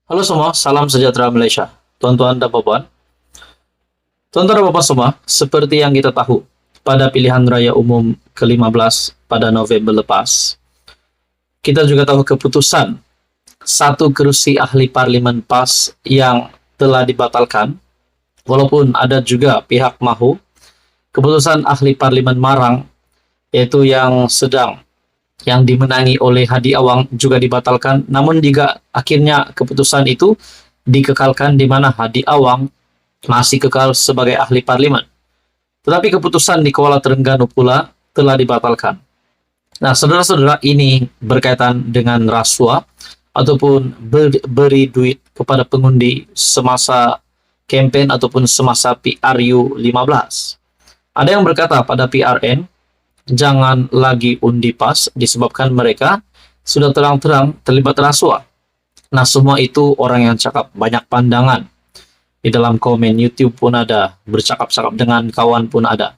Halo semua, salam sejahtera Malaysia. Tuan-tuan dan puan, tuan-tuan dan puan semua, seperti yang kita tahu, pada pilihan raya umum ke-15 pada November lepas, kita juga tahu keputusan satu kerusi ahli parlimen PAS yang telah dibatalkan, walaupun ada juga pihak mahu keputusan ahli parlimen Marang, yaitu yang dimenangi oleh Hadi Awang juga dibatalkan, namun juga akhirnya keputusan itu dikekalkan di mana Hadi Awang masih kekal sebagai ahli parlimen. Tetapi keputusan di Kuala Terengganu pula telah dibatalkan. Nah, saudara-saudara, ini berkaitan dengan rasuah ataupun beri duit kepada pengundi semasa kempen ataupun semasa PRU 15. Ada yang berkata pada PRN, jangan lagi undi PAS disebabkan mereka sudah terang-terang terlibat rasuah. Nah, semua itu orang yang cakap banyak pandangan. Di dalam komen YouTube pun ada, bercakap-cakap dengan kawan pun ada.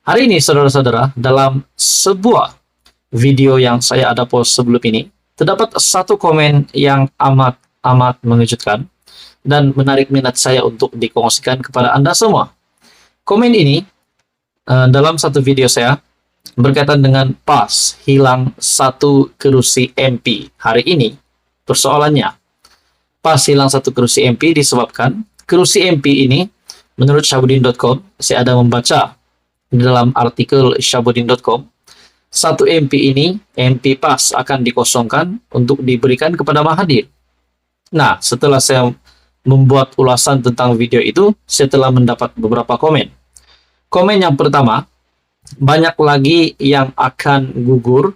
Hari ini, saudara-saudara, dalam sebuah video yang saya ada post sebelum ini, terdapat satu komen yang amat mengejutkan dan menarik minat saya untuk dikongsikan kepada Anda semua. Komen ini, dalam satu video saya, berkaitan dengan PAS hilang satu kerusi MP. Hari ini, persoalannya, PAS hilang satu kerusi MP disebabkan kerusi MP ini, menurut Syahbudin.com, saya ada membaca di dalam artikel Syahbudin.com, satu MP ini, MP PAS akan dikosongkan untuk diberikan kepada Mahathir. Nah, setelah saya membuat ulasan tentang video itu, saya telah mendapat beberapa komen. Komen yang pertama, banyak lagi yang akan gugur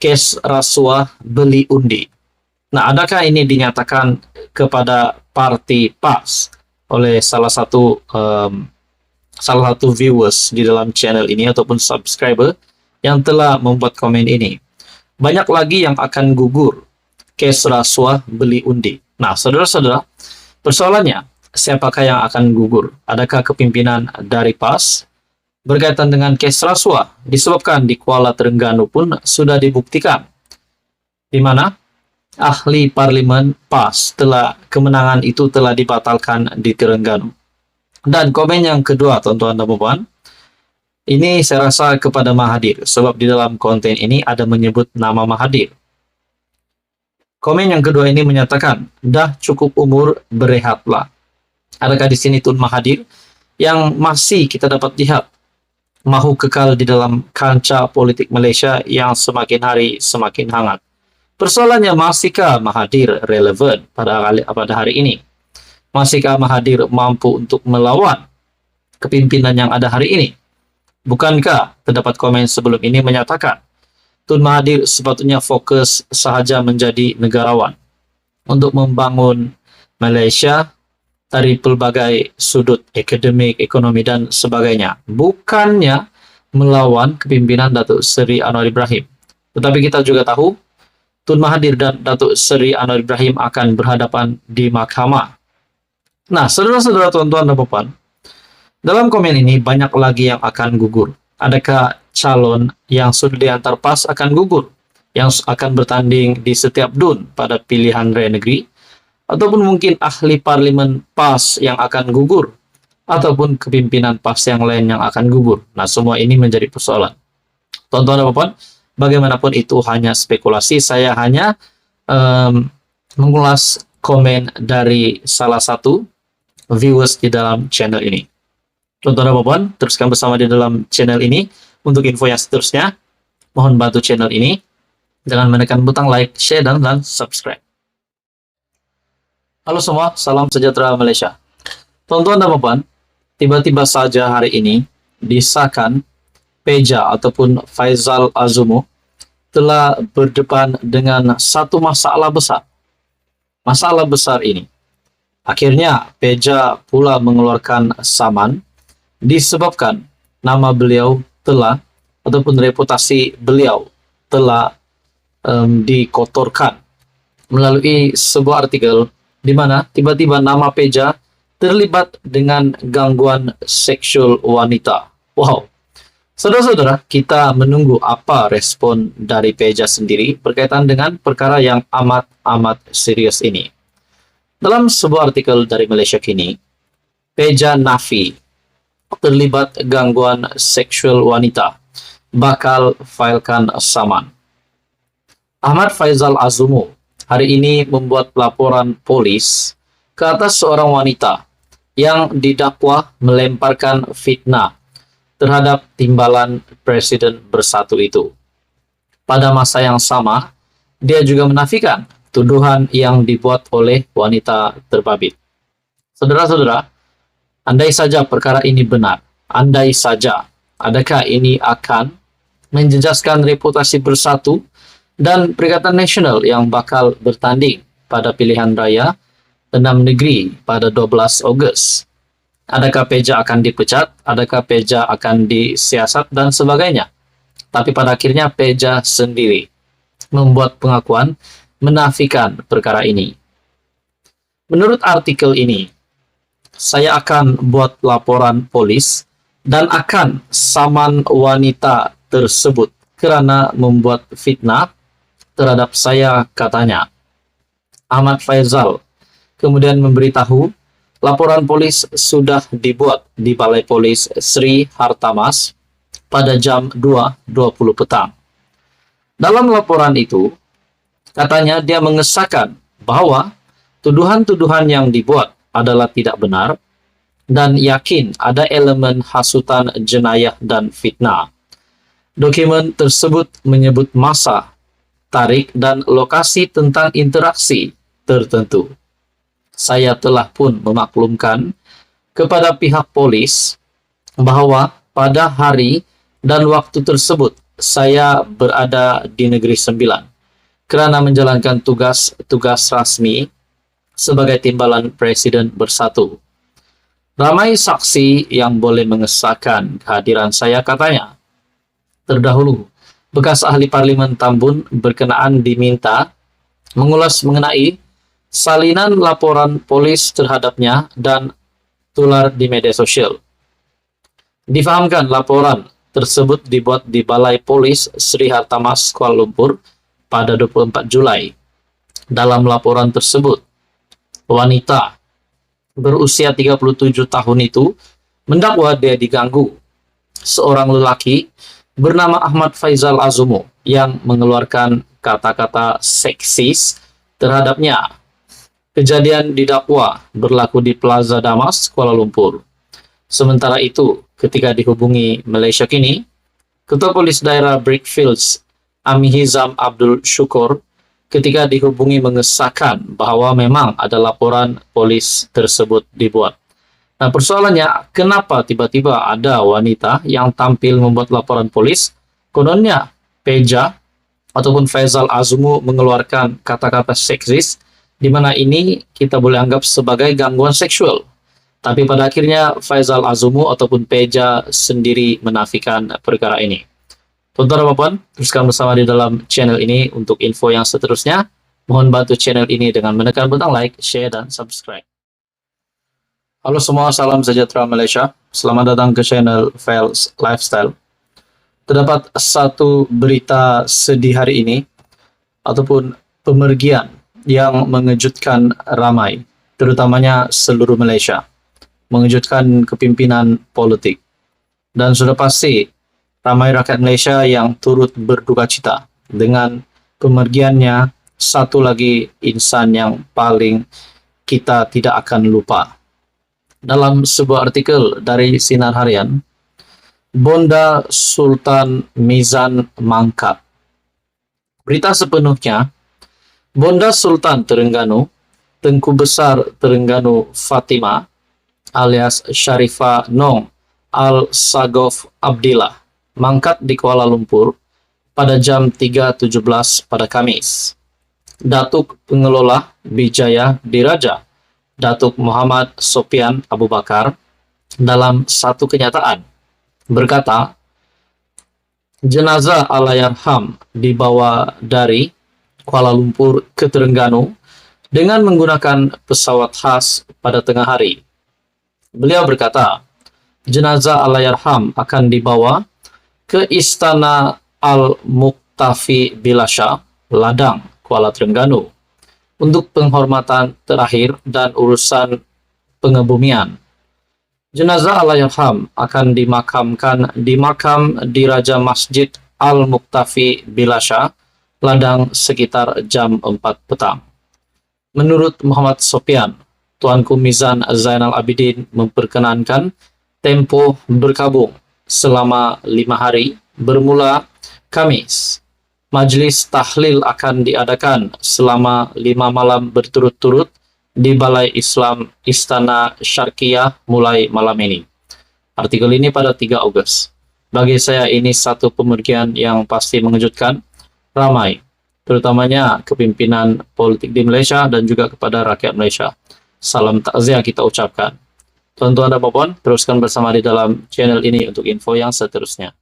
kes rasuah beli undi. Nah, adakah ini dinyatakan kepada parti PAS oleh salah satu viewers di dalam channel ini ataupun subscriber yang telah membuat komen ini? Banyak lagi yang akan gugur kes rasuah beli undi. Nah, saudara-saudara, persoalannya, siapakah yang akan gugur? Adakah kepimpinan dari PAS? Berkaitan dengan kes rasuah, disebabkan di Kuala Terengganu pun sudah dibuktikan, di mana ahli parlimen PAS kemenangan itu telah dibatalkan di Terengganu. Dan komen yang kedua, tuan-tuan dan puan, ini saya rasa kepada Mahathir, sebab di dalam konten ini ada menyebut nama Mahathir. Komen yang kedua ini menyatakan, dah cukup umur, berehatlah. Adakah di sini Tun Mahathir yang masih kita dapat lihat mahu kekal di dalam kancah politik Malaysia yang semakin hari semakin hangat? Persoalannya, masihkah Mahathir relevan pada hari ini? Masihkah Mahathir mampu untuk melawan kepimpinan yang ada hari ini? Bukankah terdapat komen sebelum ini menyatakan Tun Mahathir sepatutnya fokus sahaja menjadi negarawan untuk membangun Malaysia dari pelbagai sudut akademik, ekonomi, dan sebagainya. Bukannya melawan kepimpinan Datuk Seri Anwar Ibrahim. Tetapi kita juga tahu, Tun Mahathir dan Datuk Seri Anwar Ibrahim akan berhadapan di mahkamah. Nah, saudara-saudara, tuan-tuan dan puan, dalam komen ini banyak lagi yang akan gugur. Adakah calon yang sudah diantar PAS akan gugur, yang akan bertanding di setiap DUN pada pilihan raya negeri? Ataupun mungkin ahli parlimen PAS yang akan gugur, ataupun kepimpinan PAS yang lain yang akan gugur. Nah, semua ini menjadi persoalan. Tuan-tuan dan puan, bagaimanapun itu hanya spekulasi. Saya hanya mengulas komen dari salah satu viewers di dalam channel ini. Tuan-tuan dan puan, teruskan bersama di dalam channel ini. Untuk info yang seterusnya, mohon bantu channel ini dengan menekan butang like, share, dan subscribe. Halo semua, salam sejahtera Malaysia. Tuan-tuan dan puan, tiba-tiba saja hari ini disahkan Peja ataupun Faizal Azumu telah berdepan dengan satu masalah besar. Masalah besar ini, akhirnya Peja pula mengeluarkan saman disebabkan nama beliau telah, ataupun reputasi beliau telah dikotorkan melalui sebuah artikel di mana tiba-tiba nama Peja terlibat dengan gangguan seksual wanita. Wow. Saudara-saudara, kita menunggu apa respon dari Peja sendiri berkaitan dengan perkara yang amat serius ini. Dalam sebuah artikel dari Malaysia Kini, Peja Nafi terlibat gangguan seksual wanita, bakal filekan saman. Ahmad Faizal Azumu hari ini membuat laporan polis ke atas seorang wanita yang didakwa melemparkan fitnah terhadap timbalan Presiden Bersatu itu. Pada masa yang sama, dia juga menafikan tuduhan yang dibuat oleh wanita terbabit. Saudara-saudara, andai saja perkara ini benar, andai saja, adakah ini akan menjejaskan reputasi Bersatu dan Perikatan Nasional yang bakal bertanding pada pilihan raya 6 negeri pada 12 Ogos? Adakah Peja akan dipecat? Adakah Peja akan disiasat dan sebagainya? Tapi pada akhirnya Peja sendiri membuat pengakuan menafikan perkara ini. Menurut artikel ini, saya akan buat laporan polis dan akan saman wanita tersebut kerana membuat fitnah terhadap saya, katanya. Ahmad Faizal kemudian memberitahu laporan polis sudah dibuat di Balai Polis Sri Hartamas pada jam 2.20 petang. Dalam laporan itu, katanya dia mengesahkan bahwa tuduhan-tuduhan yang dibuat adalah tidak benar dan yakin ada elemen hasutan jenayah dan fitnah. Dokumen tersebut menyebut masa, tarikh, dan lokasi tentang interaksi tertentu. Saya telah pun memaklumkan kepada pihak polis bahwa pada hari dan waktu tersebut saya berada di Negeri Sembilan kerana menjalankan tugas rasmi sebagai timbalan Presiden Bersatu. Ramai saksi yang boleh mengesahkan kehadiran saya, katanya. Terdahulu, bekas ahli Parlimen Tambun berkenaan diminta mengulas mengenai salinan laporan polis terhadapnya dan tular di media sosial. Difahamkan laporan tersebut dibuat di Balai Polis Sri Hartamas, Kuala Lumpur pada 24 Julai. Dalam laporan tersebut, wanita berusia 37 tahun itu mendakwa dia diganggu seorang lelaki bernama Ahmad Faizal Azumu yang mengeluarkan kata-kata seksis terhadapnya. Kejadian didakwa berlaku di Plaza Damas, Kuala Lumpur. Sementara itu, ketika dihubungi Malaysia Kini, Ketua Polis Daerah Brickfields, Amihizam Abdul Syukur, ketika dihubungi mengesahkan bahwa memang ada laporan polis tersebut dibuat. Nah, persoalannya, kenapa tiba-tiba ada wanita yang tampil membuat laporan polis? Kononnya, Peja ataupun Faizal Azumu mengeluarkan kata-kata seksis, di mana ini kita boleh anggap sebagai gangguan seksual. Tapi pada akhirnya Faizal Azumu ataupun Peja sendiri menafikan perkara ini. Tuan-tuan dan puan, teruskan bersama di dalam channel ini untuk info yang seterusnya. Mohon bantu channel ini dengan menekan butang like, share, dan subscribe. Halo semua, salam sejahtera Malaysia. Selamat datang ke channel Fails Lifestyle. Terdapat satu berita sedih hari ini, ataupun pemergian yang mengejutkan ramai, terutamanya seluruh Malaysia. Mengejutkan kepimpinan politik. Dan sudah pasti, ramai rakyat Malaysia yang turut berduka cita dengan pemergiannya satu lagi insan yang paling kita tidak akan lupa. Dalam sebuah artikel dari Sinar Harian, Bonda Sultan Mizan mangkat. Berita sepenuhnya, Bonda Sultan Terengganu, Tengku Besar Terengganu Fatimah, alias Sharifah Nong Al-Sagof Abdillah, mangkat di Kuala Lumpur pada jam 3.17 pada Kamis. Datuk Pengelola Bijaya Diraja, Datuk Muhammad Sopian Abu Bakar, dalam satu kenyataan berkata, jenazah Allahyarham dibawa dari Kuala Lumpur ke Terengganu dengan menggunakan pesawat khas pada tengah hari. Beliau berkata, jenazah Allahyarham akan dibawa ke Istana Al-Muktafi Bilasha, Ladang, Kuala Terengganu. untuk penghormatan terakhir dan urusan pengebumian. Jenazah Allahyarham akan dimakamkan di makam Diraja Masjid Al-Muktafi Bilasha, Ladang sekitar jam 4 petang. Menurut Muhammad Sopyan, Tuanku Mizan Zainal Abidin memperkenankan tempo berkabung selama 5 hari bermula Kamis. Majlis tahlil akan diadakan selama 5 malam berturut-turut di Balai Islam Istana Syarqiyah mulai malam ini. Artikel ini pada 3 Agustus. Bagi saya ini satu pemergian yang pasti mengejutkan ramai, terutamanya kepimpinan politik di Malaysia dan juga kepada rakyat Malaysia. Salam takziah kita ucapkan. Tuan-tuan dan puan, teruskan bersama di dalam channel ini untuk info yang seterusnya.